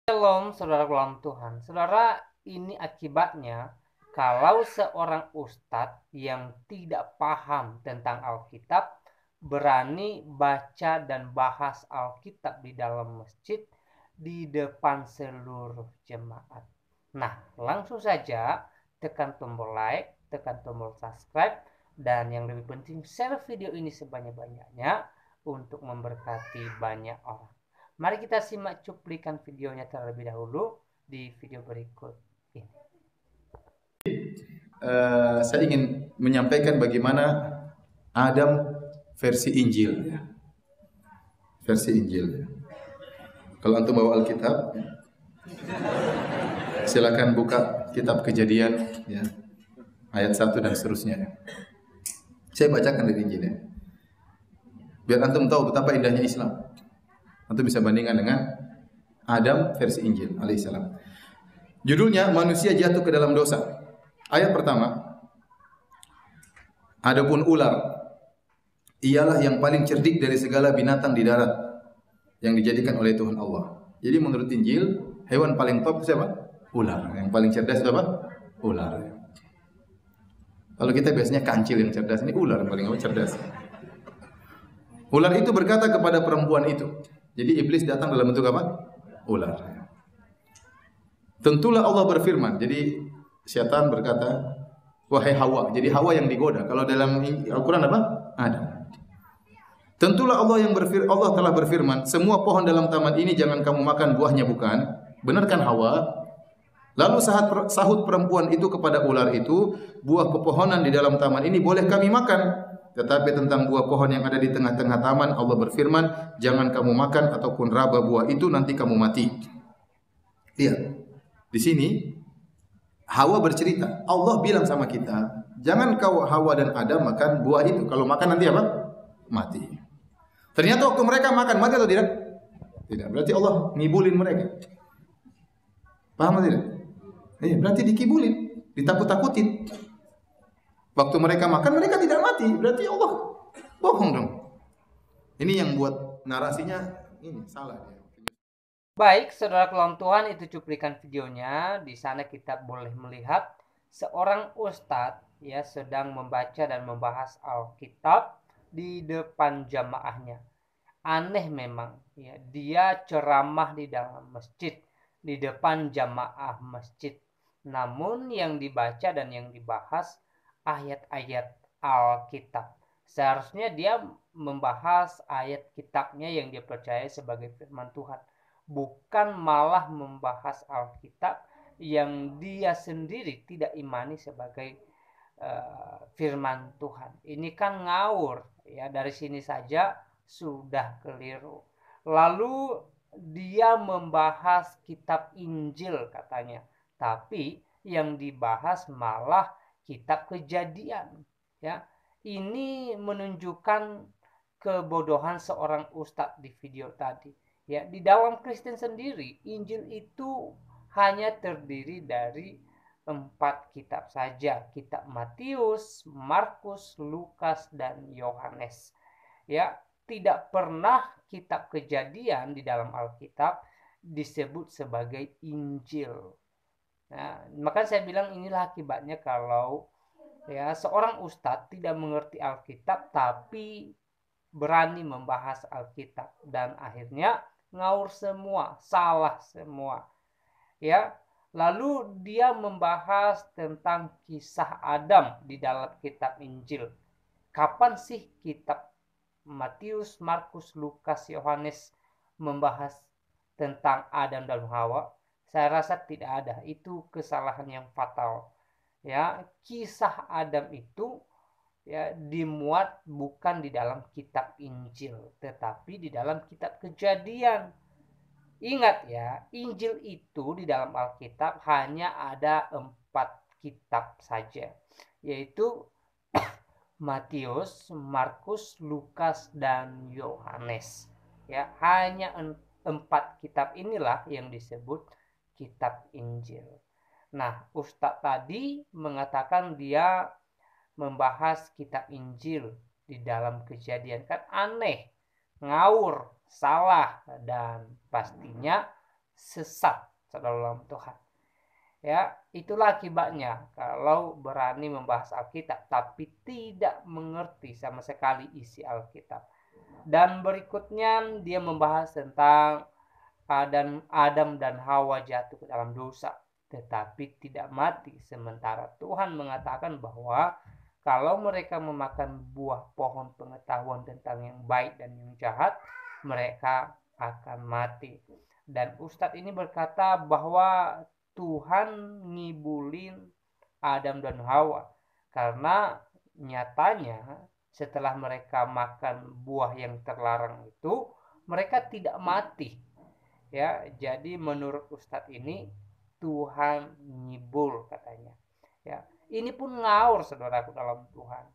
Shalom, saudara dalam Tuhan. Saudara, ini akibatnya kalau seorang ustadz yang tidak paham tentang Alkitab berani baca dan bahas Alkitab di dalam masjid di depan seluruh jemaat. Nah, langsung saja tekan tombol like, tekan tombol subscribe, dan yang lebih penting share video ini sebanyak-banyaknya untuk memberkati banyak orang. Mari kita simak cuplikan videonya terlebih dahulu di video berikut ini. Saya ingin menyampaikan bagaimana Adam versi Injil. Versi Injil. Kalau antum bawa Alkitab, silakan buka kitab Kejadian, ya, ayat 1 dan seterusnya. Saya bacakan dari Injil, ya. Biar antum tahu betapa indahnya Islam. Antum bisa bandingkan dengan Adam versi Injil alaihissalam. Judulnya manusia jatuh ke dalam dosa. Ayat pertama. Adapun ular ialah yang paling cerdik dari segala binatang di darat yang dijadikan oleh Tuhan Allah. Jadi menurut Injil, hewan paling top siapa? Ular. Yang paling cerdas itu apa? Ular. Kalau kita biasanya kancil yang cerdas, ini ular yang paling cerdas. Ular itu berkata kepada perempuan itu. Jadi iblis datang dalam bentuk apa? Ular. Tentulah Allah berfirman. Jadi syaitan berkata, wahai Hawa. Jadi Hawa yang digoda. Kalau dalam Al-Quran apa? Adam. Tentulah Allah telah berfirman, semua pohon dalam taman ini jangan kamu makan buahnya, bukan? Benar kan Hawa? Lalu sahut perempuan itu kepada ular itu, buah pepohonan di dalam taman ini boleh kami makan. Tetapi tentang buah pohon yang ada di tengah-tengah taman, Allah berfirman, jangan kamu makan ataupun raba buah itu, nanti kamu mati. Lihat, di sini Hawa bercerita, Allah bilang sama kita, jangan kau Hawa dan Adam makan buah itu. Kalau makan nanti apa? Mati. Ternyata waktu mereka makan, mati atau tidak? Tidak. Berarti Allah ngibulin mereka. Paham atau tidak? Iya, berarti dikibulin, ditakut-takutin. Waktu mereka makan, mereka tidak mati. Berarti Allah bohong dong. Ini yang buat narasinya ini salah. Baik, saudara dalam Tuhan, itu cuplikan videonya. Di sana kita boleh melihat seorang ustadz ya sedang membaca dan membahas Alkitab di depan jamaahnya. Aneh memang, ya, dia ceramah di dalam masjid, di depan jamaah masjid. Namun yang dibaca dan yang dibahas ayat-ayat Alkitab. Seharusnya dia membahas ayat kitabnya yang dia percaya sebagai firman Tuhan, bukan malah membahas Alkitab yang dia sendiri tidak imani sebagai firman Tuhan. Ini kan ngawur, ya. Dari sini saja sudah keliru. Lalu dia membahas kitab Injil katanya, tapi yang dibahas malah kitab Kejadian, ya. Ini menunjukkan kebodohan seorang ustadz di video tadi, ya. Di dalam Kristen sendiri, Injil itu hanya terdiri dari 4 kitab saja, kitab Matius, Markus, Lukas, dan Yohanes. Ya, tidak pernah kitab Kejadian di dalam Alkitab disebut sebagai Injil. Nah, maka saya bilang inilah akibatnya kalau ya seorang ustadz tidak mengerti Alkitab tapi berani membahas Alkitab dan akhirnya ngaur semua, salah semua. Ya, lalu dia membahas tentang kisah Adam di dalam kitab Injil. Kapan sih kitab Matius, Markus, Lukas, Yohanes membahas tentang Adam dan Hawa? Saya rasa tidak ada. Itu kesalahan yang fatal. Ya, kisah Adam itu ya dimuat bukan di dalam kitab Injil, tetapi di dalam kitab Kejadian. Ingat ya, Injil itu di dalam Alkitab hanya ada 4 kitab saja, yaitu Matius, Markus, Lukas, dan Yohanes. Ya, hanya 4 kitab inilah yang disebut kitab Injil. Nah, Ustadz tadi mengatakan dia membahas kitab Injil di dalam Kejadian, kan aneh, ngawur, salah, dan pastinya sesat, saudara dalam Tuhan. Ya, itulah akibatnya kalau berani membahas Alkitab tapi tidak mengerti sama sekali isi Alkitab. Dan berikutnya dia membahas tentang Adam dan Hawa jatuh ke dalam dosa, tetapi tidak mati. Sementara Tuhan mengatakan bahwa kalau mereka memakan buah pohon pengetahuan tentang yang baik dan yang jahat, mereka akan mati. Dan Ustadz ini berkata bahwa Tuhan ngibulin Adam dan Hawa karena nyatanya setelah mereka makan buah yang terlarang itu, mereka tidak mati. Ya, jadi menurut Ustadz ini Tuhan nyibul katanya. Ya, ini pun ngawur saudaraku dalam Tuhan.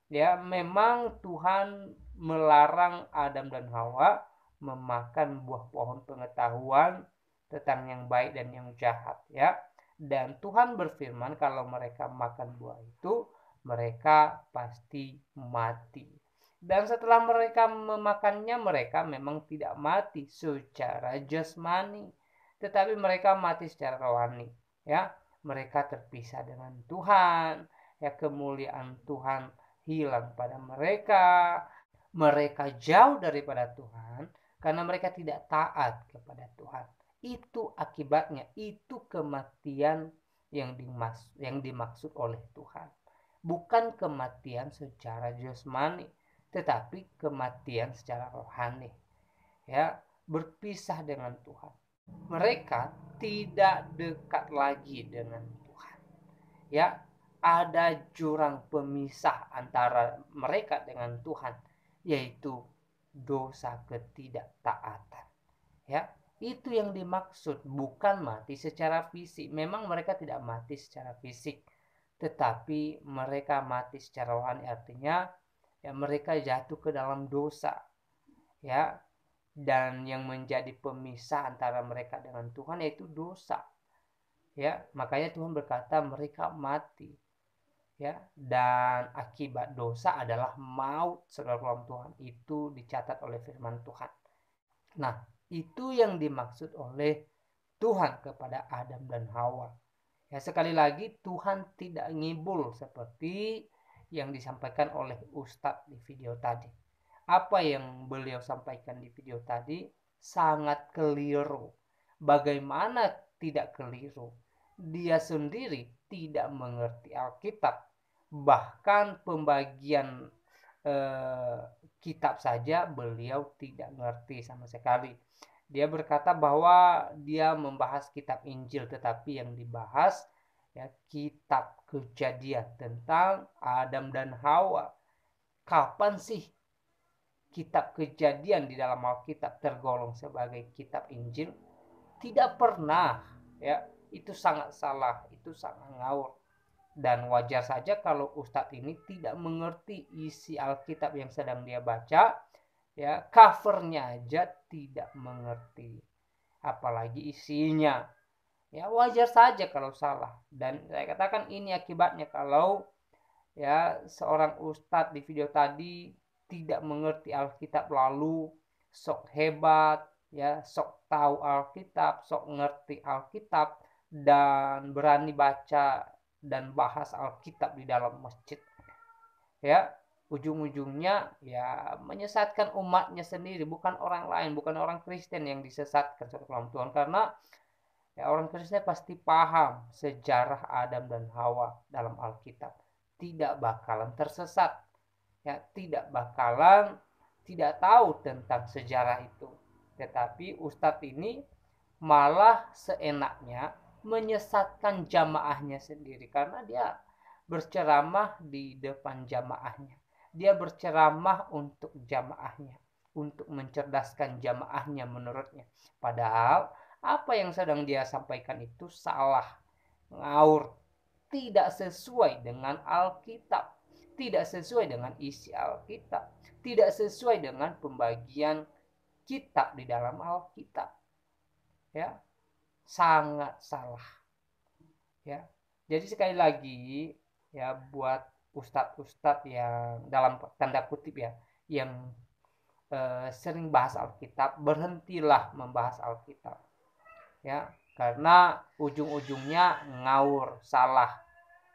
Ya, memang Tuhan melarang Adam dan Hawa memakan buah pohon pengetahuan tentang yang baik dan yang jahat, ya. Dan Tuhan berfirman kalau mereka makan buah itu, mereka pasti mati. Dan setelah mereka memakannya, mereka memang tidak mati secara jasmani, tetapi mereka mati secara rohani, ya. Mereka terpisah dengan Tuhan, ya, kemuliaan Tuhan hilang pada mereka. Mereka jauh daripada Tuhan karena mereka tidak taat kepada Tuhan. Itu akibatnya, itu kematian yang dimaksud oleh Tuhan. Bukan kematian secara jasmani, tetapi kematian secara rohani. Ya, berpisah dengan Tuhan. Mereka tidak dekat lagi dengan Tuhan. Ya, ada jurang pemisah antara mereka dengan Tuhan, yaitu dosa ketidaktaatan. Ya, itu yang dimaksud, bukan mati secara fisik. Memang mereka tidak mati secara fisik, tetapi mereka mati secara rohani, artinya ya mereka jatuh ke dalam dosa. Ya, dan yang menjadi pemisah antara mereka dengan Tuhan yaitu dosa. Ya, makanya Tuhan berkata mereka mati. Ya, dan akibat dosa adalah maut, saudara dalam Tuhan. Itu dicatat oleh firman Tuhan. Nah, itu yang dimaksud oleh Tuhan kepada Adam dan Hawa. Ya, sekali lagi Tuhan tidak ngibul seperti yang disampaikan oleh Ustadz di video tadi. Apa yang beliau sampaikan di video tadi sangat keliru. Bagaimana tidak keliru? Dia sendiri tidak mengerti Alkitab. Bahkan pembagian kitab saja beliau tidak ngerti sama sekali. Dia berkata bahwa dia membahas kitab Injil, tetapi yang dibahas ya kitab Kejadian tentang Adam dan Hawa. Kapan sih kitab Kejadian di dalam Alkitab tergolong sebagai kitab Injil? Tidak pernah, ya. Itu sangat salah, itu sangat ngawur. Dan wajar saja kalau Ustadz ini tidak mengerti isi Alkitab yang sedang dia baca, ya, covernya aja tidak mengerti, apalagi isinya. Ya, wajar saja kalau salah. Dan saya katakan ini akibatnya kalau ya seorang Ustadz di video tadi tidak mengerti Alkitab lalu sok hebat, ya, sok tahu Alkitab, sok ngerti Alkitab, dan berani baca dan bahas Alkitab di dalam masjid. Ya, ujung-ujungnya ya menyesatkan umatnya sendiri, bukan orang lain, bukan orang Kristen yang disesatkan, saudara Tuhan. Karena ya orang Kristen pasti paham sejarah Adam dan Hawa dalam Alkitab. Tidak bakalan tersesat. Ya, tidak bakalan tidak tahu tentang sejarah itu. Tetapi Ustadz ini malah seenaknya menyesatkan jamaahnya sendiri karena dia berceramah di depan jamaahnya. Dia berceramah untuk jamaahnya, untuk mencerdaskan jamaahnya menurutnya. Padahal apa yang sedang dia sampaikan itu salah, ngawur, tidak sesuai dengan Alkitab, tidak sesuai dengan isi Alkitab, tidak sesuai dengan pembagian kitab di dalam Alkitab. Ya, sangat salah. Ya, jadi sekali lagi ya buat ustadz-ustadz yang dalam tanda kutip ya yang sering bahas Alkitab, berhentilah membahas Alkitab. ya, karena ujung-ujungnya ngawur, salah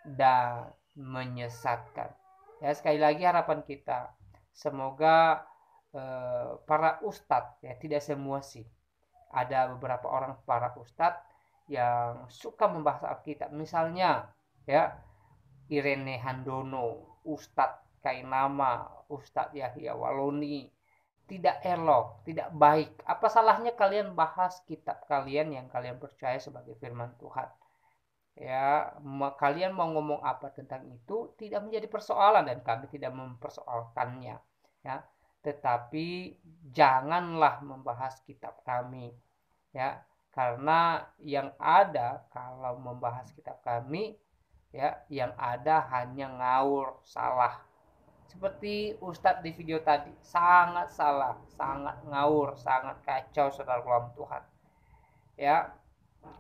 dan menyesatkan. Ya, sekali lagi harapan kita semoga para ustadz, ya tidak semua sih, ada beberapa orang para ustadz yang suka membahas Alkitab, misalnya ya Irene Handono, Ustadz Kainama, Ustadz Yahya Waloni. Tidak elok, tidak baik. Apa salahnya kalian bahas kitab kalian yang kalian percaya sebagai firman Tuhan? Ya, kalian mau ngomong apa tentang itu tidak menjadi persoalan dan kami tidak mempersoalkannya. Ya, tetapi janganlah membahas kitab kami, ya, karena yang ada kalau membahas kitab kami, ya, yang ada hanya ngawur, salah. Seperti Ustadz di video tadi, sangat salah, sangat ngawur, sangat kacau saudara dalam Tuhan. Ya,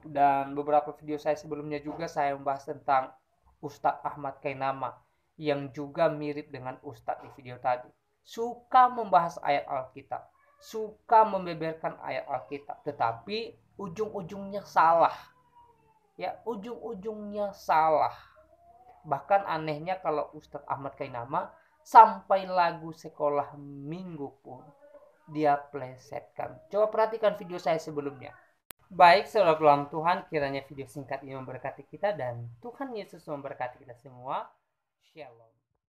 dan beberapa video saya sebelumnya juga saya membahas tentang Ustadz Ahmad Kainama yang juga mirip dengan Ustadz di video tadi. Suka membahas ayat Alkitab, suka membeberkan ayat Alkitab, tetapi ujung-ujungnya salah. Ya, ujung-ujungnya salah. Bahkan anehnya kalau Ustadz Ahmad Kainama sampai lagu sekolah minggu pun dia plesetkan. Coba perhatikan video saya sebelumnya. Baik, saudara dalam Tuhan, kiranya video singkat ini memberkati kita dan Tuhan Yesus memberkati kita semua. Shalom.